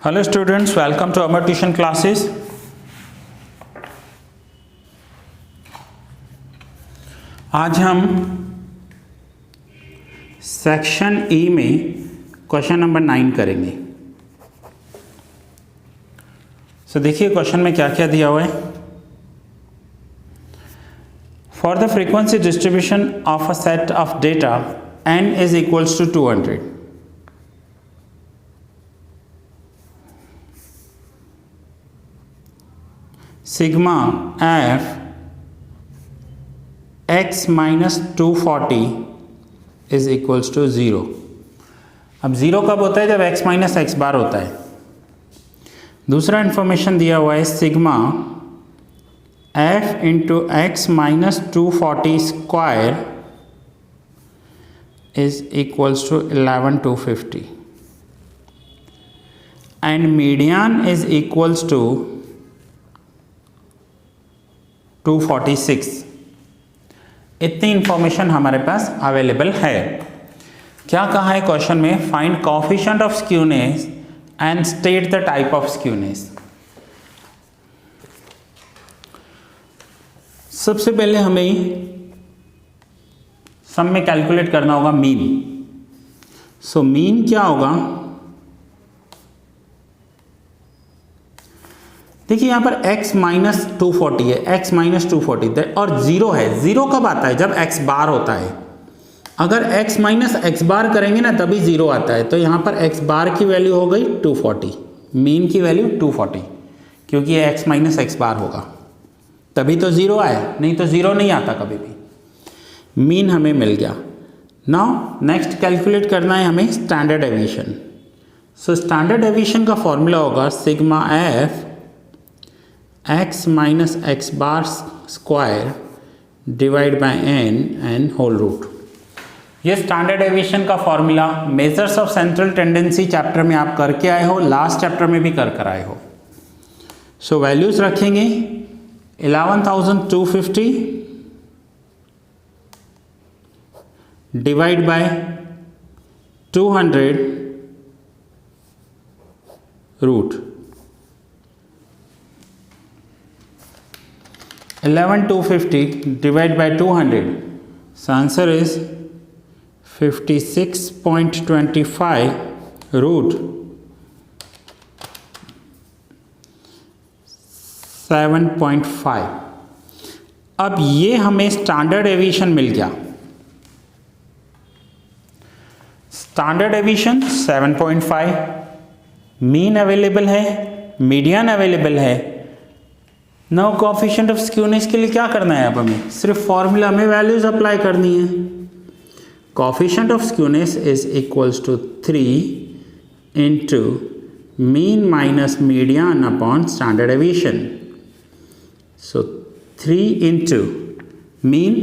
Hello students, welcome to our tuition classes. आज हम section E में क्वेश्चन नंबर 9 करेंगे। देखिए क्वेश्चन में क्या क्या दिया हुआ है। For the frequency distribution of a set of data n is equals to 200, sigma f x minus 240 is equals to 0। अब 0 कब होता है? जब x माइनस एक्स बार होता है। दूसरा इंफॉर्मेशन दिया हुआ है sigma f into X minus 240 square is equals to 11250 and median is equals to 246। इतनी इंफॉर्मेशन हमारे पास अवेलेबल है। क्या कहा है क्वेश्चन में? Find coefficient of skewness and state the type of skewness. सबसे पहले हमें सम में कैलकुलेट करना होगा मीन। मीन क्या होगा? देखिए यहां पर x माइनस 240 है, x माइनस 240 और 0 है। 0 कब आता है? जब x बार होता है। अगर x माइनस एक्स बार करेंगे ना तभी 0 आता है। तो यहां पर x बार की वैल्यू हो गई 240, मीन की वैल्यू 240, क्योंकि ये x माइनस एक्स बार होगा तभी तो 0 आया, नहीं तो 0 नहीं आता कभी भी। मीन हमें मिल गया। नाउ नेक्स्ट कैलकुलेट करना है हमें स्टैंडर्ड डेविएशन। स्टैंडर्ड डेविएशन का फॉर्मूला होगा sigma f x minus X bar square divide by n whole root. ये स्टैंडर्ड डेविएशन का formula measures of central tendency chapter में आप करके आए हो, लास्ट चैप्टर में भी कर आए हो। वैल्यूज रखेंगे 11250 divide by 200 root 11250 divided by 200. So answer is 56.25 root 7.5। अब ये हमें स्टैंडर्ड डेविएशन मिल गया। स्टैंडर्ड डेविएशन 7.5, मीन अवेलेबल है, मीडियन अवेलेबल है। नाउ कोएफिशिएंट ऑफ स्क्यूनेस के लिए क्या करना है? अब हमें सिर्फ फॉर्मूला में वैल्यूज अप्लाई करनी है। Coefficient of skewness is equals to 3 into mean minus median upon standard deviation. 3 into mean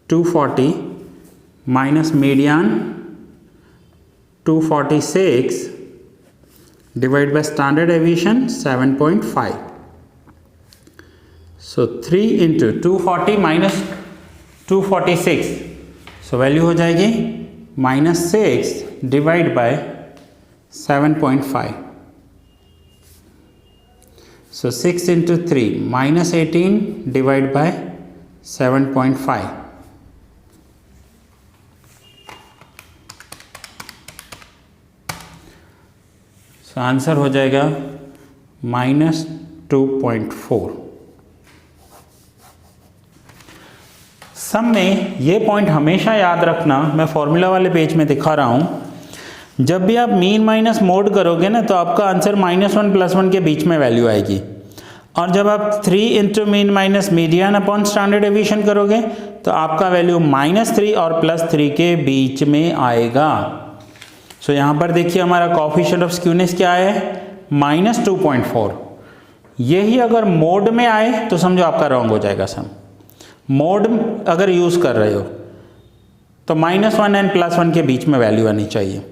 240 minus median 246 divide by standard deviation 7.5। 3 into 240 minus 246, value हो जाएगी -6 divide by 7.5। 6 into 3 -18 divide by 7.5। Answer हो जाएगा -2.4। सम में ये point हमेशा याद रखना, मैं फॉर्मूला वाले पेज में दिखा रहा हूँ। जब भी आप मीन माइनस मोड करोगे ना तो आपका आंसर -1 प्लस 1 के बीच में वैल्यू आएगी। और जब आप 3 into mean minus median upon standard deviation करोगे तो आपका वैल्यू -3 और +3 के बीच में आएगा। यहाँ पर देखिए हमारा कोएफिशिएंट ऑफ स्क्यूनेस क्या है? -2.4। यही अगर मोड में आए तो समझो आपका रॉन्ग हो जाएगा सम। मोड अगर यूज़ कर रहे हो तो -1 एंड +1 के बीच में वैल्यू आनी चाहिए,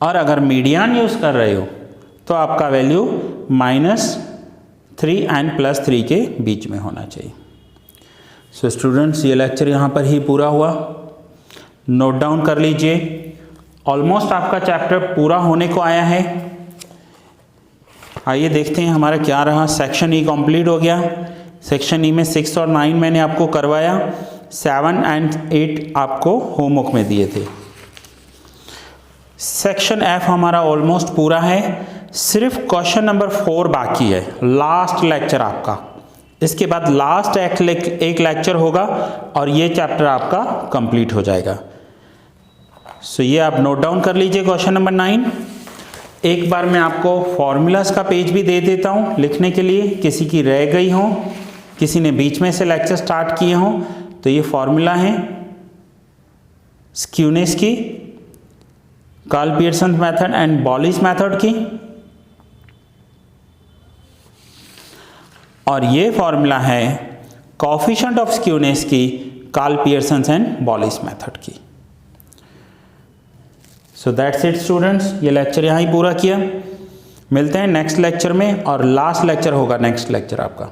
और अगर मीडियन यूज़ कर रहे हो तो आपका वैल्यू -3 एंड +3 के बीच में होना चाहिए। स्टूडेंट्स ये लेक्चर यहाँ पर ही पूरा हुआ। नोट डाउन कर लीजिए। ऑलमोस्ट आपका चैप्टर पूरा होने को आया है। आइए देखते हैं हमारा क्या रहा। सेक्शन ई कंप्लीट हो गया। सेक्शन ई में 6 और 9 मैंने आपको करवाया, 7 और 8 आपको होमवर्क में दिए थे। सेक्शन एफ हमारा ऑलमोस्ट पूरा है, सिर्फ क्वेश्चन नंबर 4 बाकी है, लास्ट लेक्चर आपका। इसके बाद लास्ट एक लेक्चर होगा और ये चैप्टर आपका कंप्लीट हो जाएगा। सो ये आप नोट डाउन कर लीजिए क्वेश्चन नंबर 9। एक बार मैं आपको फॉर्मूलाज का पेज भी दे देता हूँ लिखने के लिए, किसी की रह गई हो, किसी ने बीच में से लेक्चर स्टार्ट किए हों, तो ये फॉर्मूला है स्क्यूनेस की, Karl Pearson method and Bowley's method की, और ये फॉर्मूला है कोएफिशिएंट ऑफ स्क्यूनेस की, Karl Pearson and Bowley's method की। सो दैट्स इट स्टूडेंट्स, ये लेक्चर यहाँ ही पूरा किया। मिलते हैं नेक्स्ट लेक्चर में, और लास्ट लेक्चर होगा नेक्स्ट लेक्चर आपका।